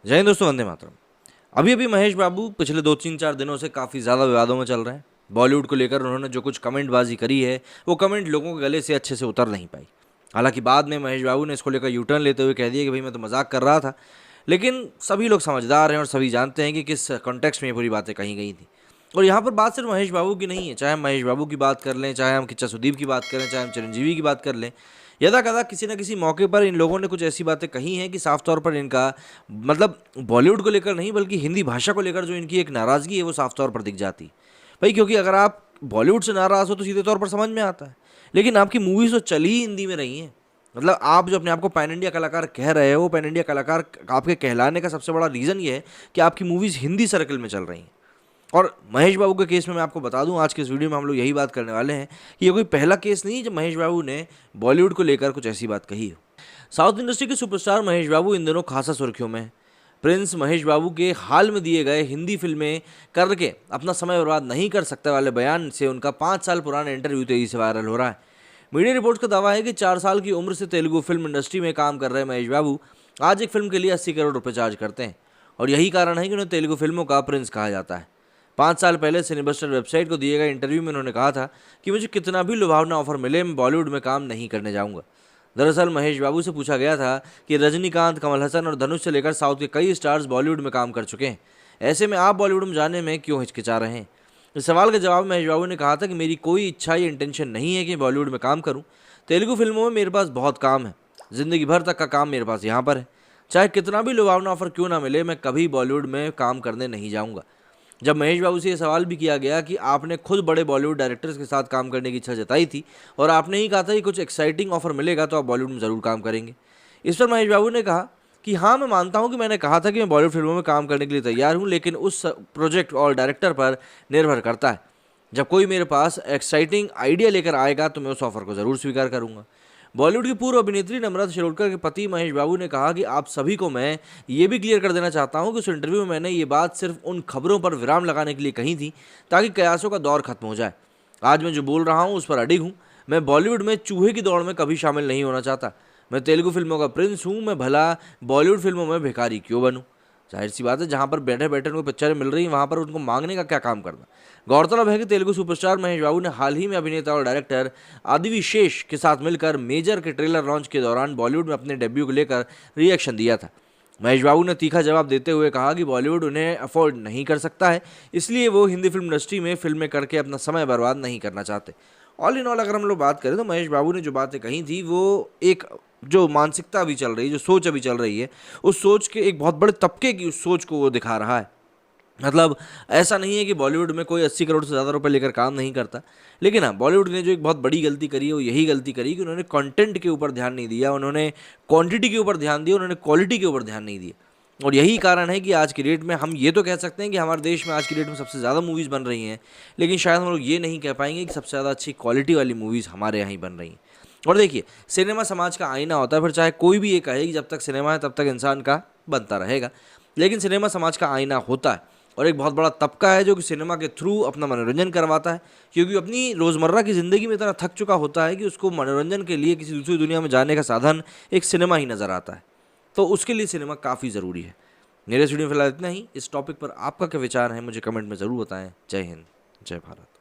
जय हिंद दोस्तों, वंदे मातरम। अभी अभी महेश बाबू पिछले 2-3-4 दिनों से काफ़ी ज़्यादा विवादों में चल रहे हैं। बॉलीवुड को लेकर उन्होंने जो कुछ कमेंटबाजी करी है, वो कमेंट लोगों के गले से अच्छे से उतर नहीं पाई। हालांकि बाद में महेश बाबू ने इसको लेकर यू टर्न लेते हुए कह दिया कि भाई मैं तो मजाक कर रहा था। लेकिन सभी लोग समझदार हैं और सभी जानते हैं कि किस कॉन्टेक्स्ट में ये पूरी बातें कही गई थी। और यहाँ पर बात सिर्फ महेश बाबू की नहीं है, चाहे हम महेश बाबू की बात कर लें, चाहे हम किच्चा सुदीप की बात करें, चाहे हम चिरंजीवी की बात कर लें। यदा कदा किसी न किसी मौके पर इन लोगों ने कुछ ऐसी बातें कही हैं कि साफ तौर पर इनका मतलब बॉलीवुड को लेकर नहीं बल्कि हिंदी भाषा को लेकर जो इनकी एक नाराज़गी है वो साफ तौर पर दिख जाती है। भाई क्योंकि अगर आप बॉलीवुड से नाराज़ हो तो सीधे तौर पर समझ में आता है, लेकिन आपकी मूवीज़ तो चली ही हिंदी में रही हैं। मतलब आप जो अपने आप को पैन इंडिया कलाकार कह रहे हो, पैन इंडिया कलाकार आपके कहलाने का सबसे बड़ा रीज़न ये है कि आपकी मूवीज़ हिंदी सर्कल में चल रही हैं। और महेश बाबू के केस में मैं आपको बता दूं, आज के इस वीडियो में हम लोग यही बात करने वाले हैं कि ये कोई पहला केस नहीं है जब महेश बाबू ने बॉलीवुड को लेकर कुछ ऐसी बात कही हो। साउथ इंडस्ट्री के सुपरस्टार महेश बाबू इन दिनों खासा सुर्खियों में हैं। प्रिंस महेश बाबू के हाल में दिए गए हिंदी फिल्में करके अपना समय बर्बाद नहीं कर सकते वाले बयान से उनका 5 साल पुराना इंटरव्यू तेजी से वायरल हो रहा है। मीडिया रिपोर्ट्स का दावा है कि 4 साल की उम्र से तेलुगु फिल्म इंडस्ट्री में काम कर रहे महेश बाबू आज एक फिल्म के लिए 80 करोड़ रुपए चार्ज करते हैं। और यही कारण है कि उन्हें तेलुगु फिल्मों का प्रिंस कहा जाता है। 5 साल पहले सिनेबस्टर वेबसाइट को दिए गए इंटरव्यू में उन्होंने कहा था कि मुझे कितना भी लुभावना ऑफर मिले मैं बॉलीवुड में काम नहीं करने जाऊंगा। दरअसल महेश बाबू से पूछा गया था कि रजनीकांत, कमल हसन और धनुष से लेकर साउथ के कई स्टार्स बॉलीवुड में काम कर चुके हैं, ऐसे में आप बॉलीवुड में जाने में क्यों हिचकिचा रहे हैं। इस सवाल के जवाब में महेश बाबू ने कहा था कि मेरी कोई इच्छा या इंटेंशन नहीं है कि बॉलीवुड में काम करूं। तेलुगु फिल्मों में मेरे पास बहुत काम है, जिंदगी भर तक का काम मेरे पास यहाँ पर है। चाहे कितना भी लुभावना ऑफर क्यों ना मिले, मैं कभी बॉलीवुड में काम करने नहीं जाऊँगा। जब महेश बाबू से ये सवाल भी किया गया कि आपने खुद बड़े बॉलीवुड डायरेक्टर्स के साथ काम करने की इच्छा जताई थी और आपने ही कहा था कि कुछ एक्साइटिंग ऑफर मिलेगा तो आप बॉलीवुड में ज़रूर काम करेंगे। इस पर महेश बाबू ने कहा कि हाँ, मैं मानता हूँ कि मैंने कहा था कि मैं बॉलीवुड फिल्मों में काम करने के लिए तैयार हूँ, लेकिन उस प्रोजेक्ट और डायरेक्टर पर निर्भर करता है। जब कोई मेरे पास एक्साइटिंग आइडिया लेकर आएगा तो मैं उस ऑफर को ज़रूर स्वीकार करूँगा। बॉलीवुड की पूर्व अभिनेत्री नम्रता शिरोडकर के पति महेश बाबू ने कहा कि आप सभी को मैं ये भी क्लियर कर देना चाहता हूं कि उस इंटरव्यू में मैंने ये बात सिर्फ उन खबरों पर विराम लगाने के लिए कही थी ताकि कयासों का दौर खत्म हो जाए। आज मैं जो बोल रहा हूं उस पर अडिग हूं। मैं बॉलीवुड में चूहे की दौड़ में कभी शामिल नहीं होना चाहता। मैं तेलुगु फिल्मों का प्रिंस हूँ, मैं भला बॉलीवुड फिल्मों में भिखारी क्यों बनूँ। जाहिर सी बात है, जहाँ पर बैठे बैठे उनको पिक्चरें मिल रही हैं वहाँ पर उनको मांगने का क्या काम करना। गौरतलब है कि तेलुगु सुपरस्टार महेश बाबू ने हाल ही में अभिनेता और डायरेक्टर आदिविशेष के साथ मिलकर मेजर के ट्रेलर लॉन्च के दौरान बॉलीवुड में अपने डेब्यू को लेकर रिएक्शन दिया था। महेश बाबू ने तीखा जवाब देते हुए कहा कि बॉलीवुड उन्हें अफोर्ड नहीं कर सकता है, इसलिए वो हिंदी फिल्म इंडस्ट्री में फिल्में करके अपना समय बर्बाद नहीं करना चाहते। ऑल इन ऑल अगर हम लोग बात करें तो महेश बाबू ने जो बातें कही थी वो एक जो मानसिकता अभी चल रही है, जो सोच अभी चल रही है, उस सोच के एक बहुत बड़े तबके की उस सोच को वो दिखा रहा है। मतलब ऐसा नहीं है कि बॉलीवुड में कोई 80 करोड़ से ज़्यादा रुपए लेकर काम नहीं करता, लेकिन हाँ, बॉलीवुड ने जो एक बहुत बड़ी गलती करी है वो यही गलती करी कि उन्होंने कंटेंट के ऊपर ध्यान नहीं दिया, उन्होंने क्वांटिटी के ऊपर ध्यान दिया, उन्होंने क्वालिटी के ऊपर ध्यान नहीं दिया। और यही कारण है कि आज की डेट में हम ये तो कह सकते हैं कि हमारे देश में आज की डेट में सबसे ज़्यादा मूवीज़ बन रही हैं, लेकिन शायद हम लोग ये नहीं कह पाएंगे कि सबसे ज़्यादा अच्छी क्वालिटी वाली मूवीज़ हमारे यहाँ ही बन रही हैं। और देखिए, सिनेमा समाज का आईना होता है, फिर चाहे कोई भी ये कहे कि जब तक सिनेमा है तब तक इंसान का बनता रहेगा, लेकिन सिनेमा समाज का आईना होता है और एक बहुत बड़ा तबका है जो कि सिनेमा के थ्रू अपना मनोरंजन करवाता है, क्योंकि अपनी रोज़मर्रा की ज़िंदगी में इतना थक चुका होता है कि उसको मनोरंजन के लिए किसी दूसरी दुनिया में जाने का साधन एक सिनेमा ही नज़र आता है। तो उसके लिए सिनेमा काफ़ी ज़रूरी है। मेरे इस वीडियो में फिलहाल इतना ही। इस टॉपिक पर आपका क्या विचार है मुझे कमेंट में ज़रूर बताएं। जय हिंद, जय भारत।